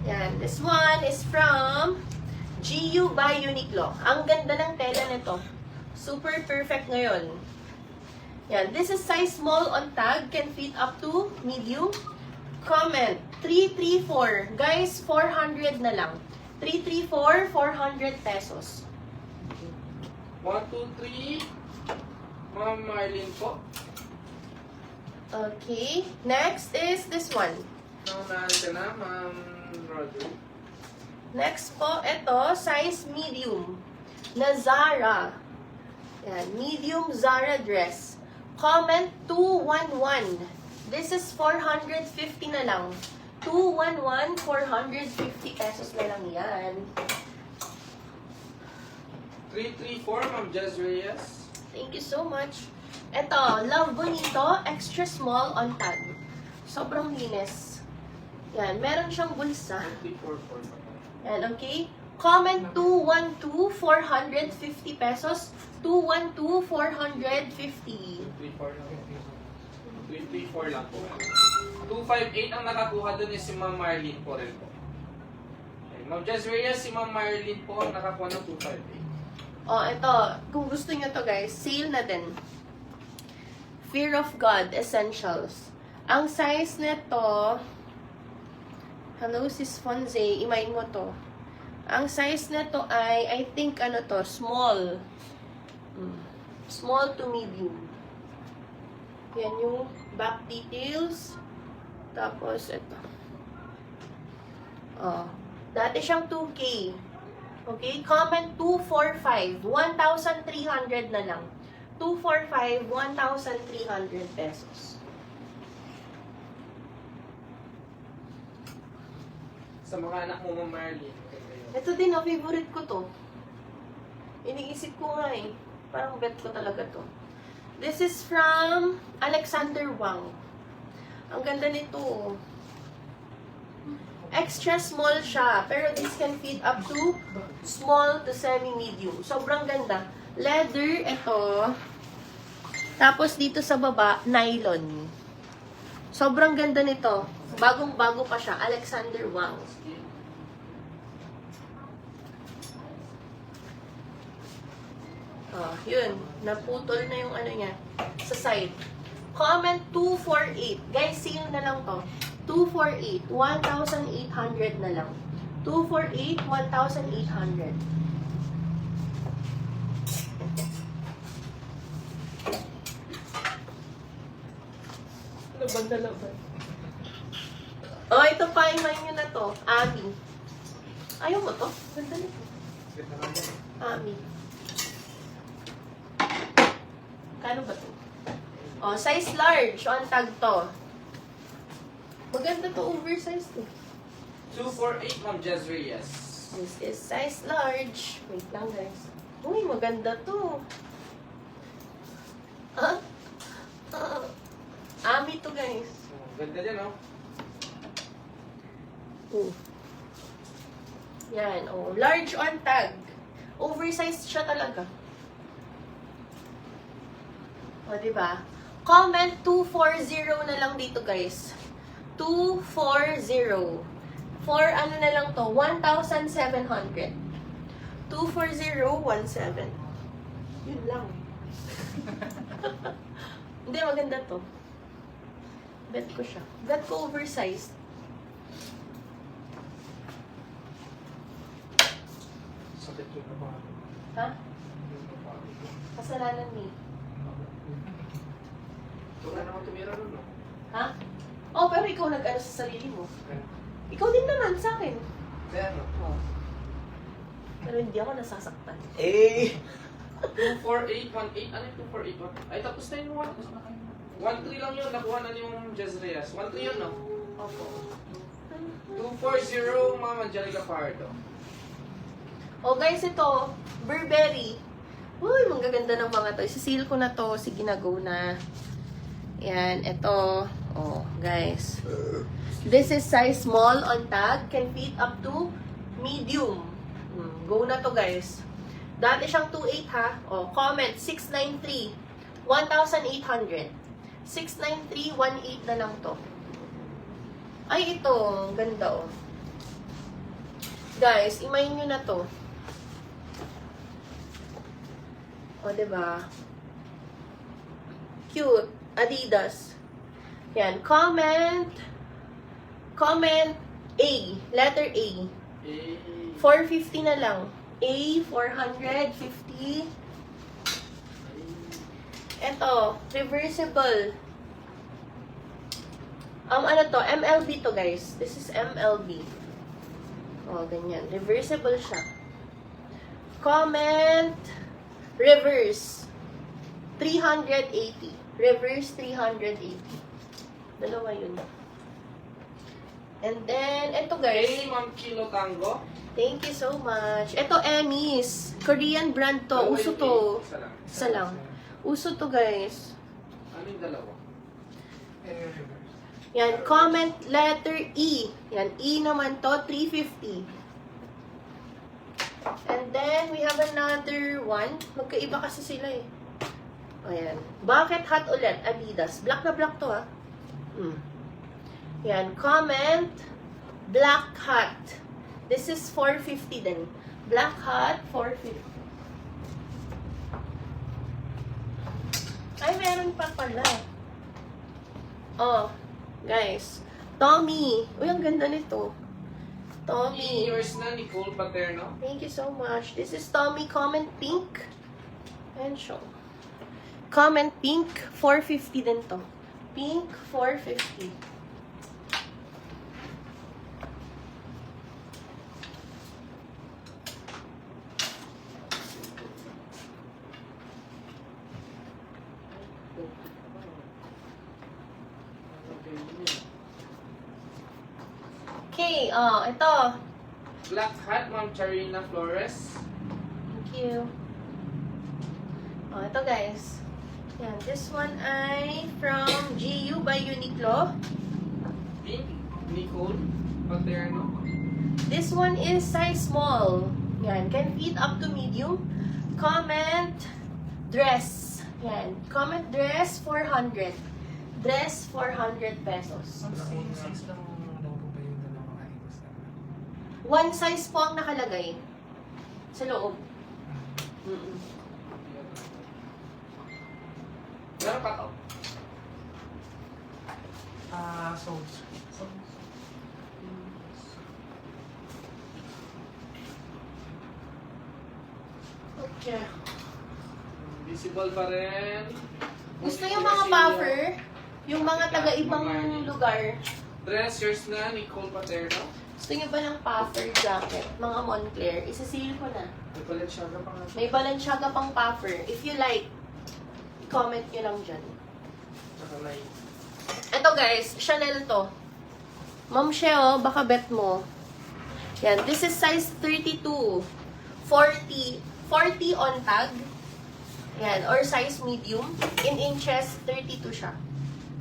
Yan. This one is from GU by Uniqlo. Ang ganda ng tela nito. Super perfect ngayon. Yan. This is size small on tag. Can fit up to medium. Comment. 334. Guys, 400 na lang. 334, 400 pesos. 1, 2, 3. Ma'am Marlene po. Okay. Next is this one. Naunahan ka na, Ma'am Roger. Next po, ito, size medium na Zara. Yan, medium Zara dress. Comment 211. This is 450 na lang. 211, 450 pesos na lang yan. 334, Ma'am Jazz Reyes. Thank you so much. Ito, Love Bonito, extra small on tag. Sobrang linis. Yan, meron siyang bulsa. 344. Yan, okay? Comment 212, 450 pesos. 212, 450. 334 lang po. 258 ang nakakuha doon is si Ma'am Marlene po rin po. Okay. Ma'am Jazz Reyes, si Ma'am Marlene po ang nakakuha ng 258. Oh, ito. Kung gusto nyo to guys, sale na din. Fear of God Essentials. Ang size nito, hello sis Fonze, imayin mo to. Ang size nito ay, I think ano to, small. Small to medium. Yan yung back details. Tapos, ito. Oh. Dati siyang 2K. Okay? Comment 245. 1,300 na lang. 245, 1,300 pesos. Sa mga anak mo, Ma'am Marlene. Ito din, favorite ko to. Iniisip ko nga eh. Parang bet ko talaga to. This is from Alexander Wang. Ang ganda nito. Extra small siya. Pero this can fit up to small to semi-medium. Sobrang ganda. Leather, ito. Tapos dito sa baba, nylon. Sobrang ganda nito. Bagong-bago pa siya. Alexander Wang. Oh, yun. Naputol na yung ano niya. Sa side. Comment 248. Guys, sale na lang to. 248. 1,800 na lang. 248, 1,800. Laban na laban. Oh, ito pa. Imayin nyo na to. Ami. Ayaw mo to? Ganda nito. Ami. Kano ba to? Oh, size large. On tag to. Maganda to, oversized to. 248, Ma'am Jazz Reyes. This is size large. Wait lang, guys. Uy, maganda to. Ah? Ami to, guys. Ganda dyan, oh. Oh. Yan, oh. Large on tag. Oversized siya talaga. O, diba? Comment 240 na lang dito, guys. 240. For ano na lang to? 1,700. 24017. Yun lang. Hindi, maganda to. Bet ko siya. Bet ko oversized. Sakit yun na ba? Ha? Kasalanan ni. Wala naman tumira nun, no? Ha? Oh, pero ikaw nag-ano sa sarili mo. Ikaw din naman sa akin. Kaya ano? Oh. Pero hindi ako nasasaktan. Eh! 248, 18. Ano yung 248? Ay, tapos na yung 1. 1-3 lang yun. Nakuha na yung Jazz Reyes. 1-3 yun, no? Opo. 240, Ma'am Angelica Pardo. Oh, guys, ito. Burberry. Uy, manggaganda ng mga to. Isisil ko na to. Sige na, go na. Yan, ito. Oh, guys. This is size small on tag. Can fit up to medium. Go na to, guys. Dati siyang 2.8 ha. Oh, comment 693. 1,800. 693, 1.8 na lang to. Ay, ito. Ganda, oh. Guys, imayin nyo na to. O, diba? Cute. Adidas. Yan. Comment A. Letter A. 450 na lang. A, 450. Ito, reversible. Ano to? MLB to, guys. This is MLB. Oh, ganyan. Reversible siya. Comment reverse. 380. Reverse 380. Dalawa yun. And then, ito guys. Hey, Ma'am Kilo Tango. Thank you so much. Ito, Emmys. Korean brand to. Dalawa Uso yung to. A. Isa lang. Isa lang. Uso to, guys. Ano yung dalawa? Yan, comment letter E. Yan, E naman to, 350. And then, we have another one. Magkaiba kasi sila eh. Ayan. Bucket hat ulit, Adidas. Black na black to, ha. Yan, comment black hat. This is 450 din. Black hat, 450. Ay, meron pa pala. Oh, guys. Tommy. Uy, ang ganda nito. Tommy. Yours na, Nicole Paterno. Thank you so much. This is Tommy. Comment pink. And show. Comment pink. 450 din to. Pink, 450. Okay, ito. Black hat, Ma'am Charina Flores. Thank you. Ito guys. Yan, this one ay from GU by Uniqlo. Pink, Nicole Paterno. This one is size small. Yan, can fit up to medium. Comment dress. Yan, comment dress 400. Dress 400 pesos. One size po ang nakalagay sa loob. Meron pa to. Okay. Visible pa rin. Gusto yung mga puffer, yung mga taga-ibang lugar. Dress, yours na, Nicole Paterno. Gusto nyo ba ng puffer jacket? Mga Moncler, isasil ko na. May Balenciaga pa nga. May Balenciaga pang puffer. If you like, comment nyo lang dyan. Tsaka may... Ito guys, Chanel to. Ma'am Sheo, baka bet mo. Yan, this is size 32. 40 on tag. Yan, or size medium. In inches, 32 siya.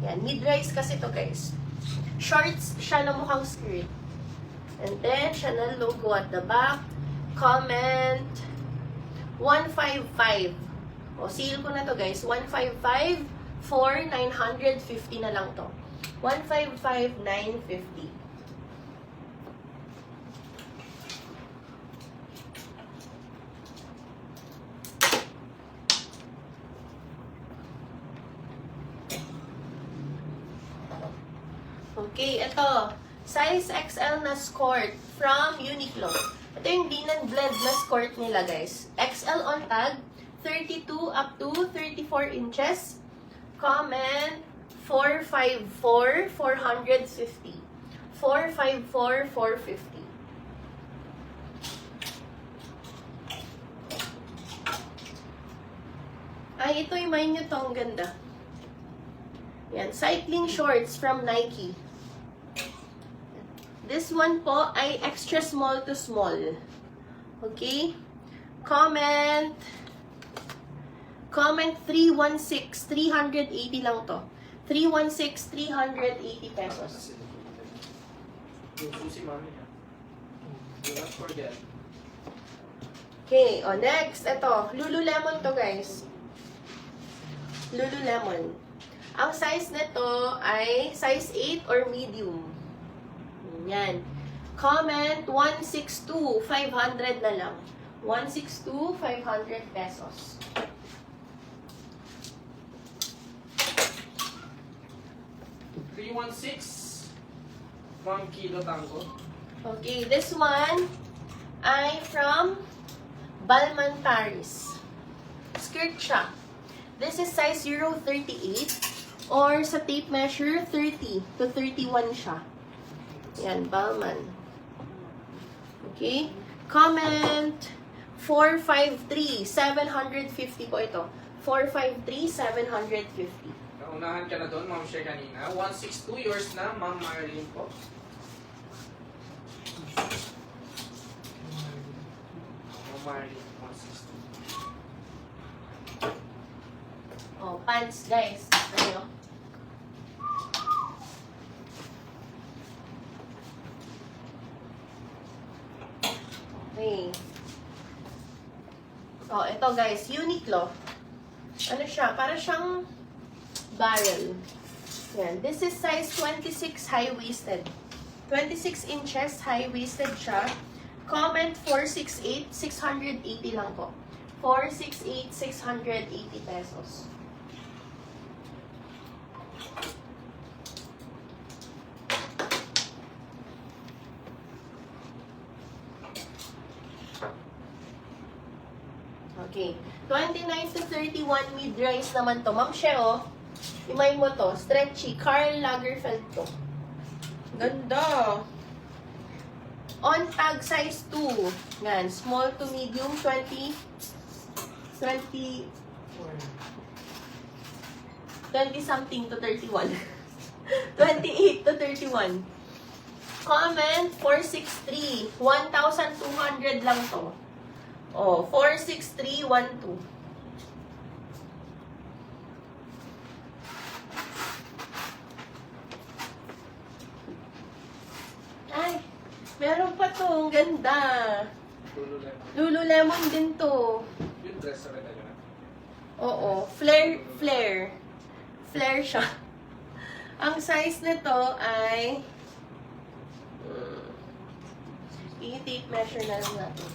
Yan, mid-rise kasi to guys. Shorts siya na mukhang skirt. And then, Chanel logo at the back. Comment 155. O, seal ko na to guys. 155 for 950 na lang to. 155, 950. Okay, ito. Size XL na skirt from Uniqlo. Ito yung Dinan Blend na skirt nila, guys. XL on tag, 32 up to 34 inches. Comment 454, 450. 454, 450. Ay, ito yung nyo to. Ang ganda. Yan. Cycling shorts from Nike. This one po ay extra small to small. Okay? Comment 316. 380 lang to. 316, 380 pesos. Yung susi mami niya. Do not forget. Okay, next, ito. Lululemon to, guys. Lululemon. Ang size nito ay size 8 or medium. Yan. Comment 162, 500 na lang. 162, 500 pesos. $316 from Kilo Tango. Okay, this one ay from Balmain, Paris. Skirt siya. This is size 038 or sa tape measure 30 to 31 siya. Yan, Balmain. Okay? Comment 453, 750 po ito. 453, 750. Naunahan ka na doon, Ma'am Share kanina. 162, yours na, Ma'am Marlene po. Ma'am Marlene, 162. Oh, pants, guys. Ano? Okay. Oh, ito guys, Uniqlo. Ano siya? Para siyang barrel. Yan. This is size 26 high-waisted. 26 inches high-waisted siya. Comment 468, 680 lang po. 468, 680 pesos. Okay. 29 to 31 mid-rise naman to. Ma'am Sheo, imay mo to. Stretchy. Karl Lagerfeld to. Ganda. On tag size 2. Yan. Small to medium. 20 something to 31. 28 to 31. Comment 463. 1,200 lang to. Oh, 46312. Ay, meron pa to. Ang ganda. Lululemon. Lululemon din to. Yung dress sa rin na. Oo. Flare siya. Ang size nito ay i-tape measure na lang natin.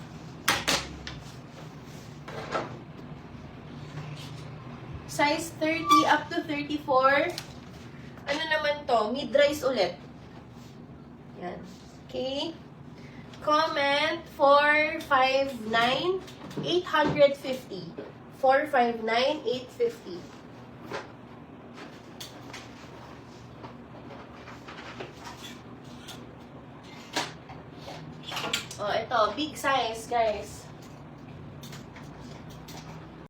Size 30 up to 34. Ano naman to? Mid-rise ulit. Yan. Okay. Comment 459 850. 459 850. Oh, ito. Big size, guys.